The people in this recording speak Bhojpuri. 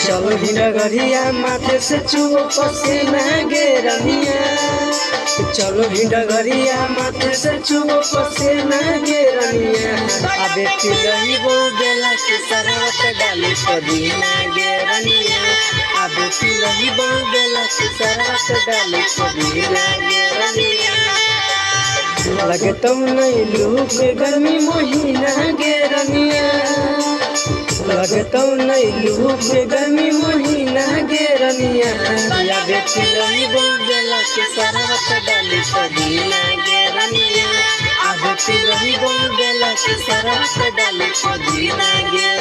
चलो भिंडगरिया माथे से चुओ पसीना गे रनिया, चलो भिंडगरिया माथे से चुओ पसीना गे रनिया। अबे पिलही वो बेला के सरवत डाली पदीना गे रनिया, अबे पिलही वो बेला के सरवत डाली पदीना गे रनिया। लगे तुम नहीं लू के गर्मी महीना गे रनिया, लगे तुम नहीं लू के गर्मी महीना गे रनिया। या बेटी रही वो बेला के सरवत डाली पदीना गे रनिया, आ बेटी रही वो बेला के सरवत डाली पदीना गे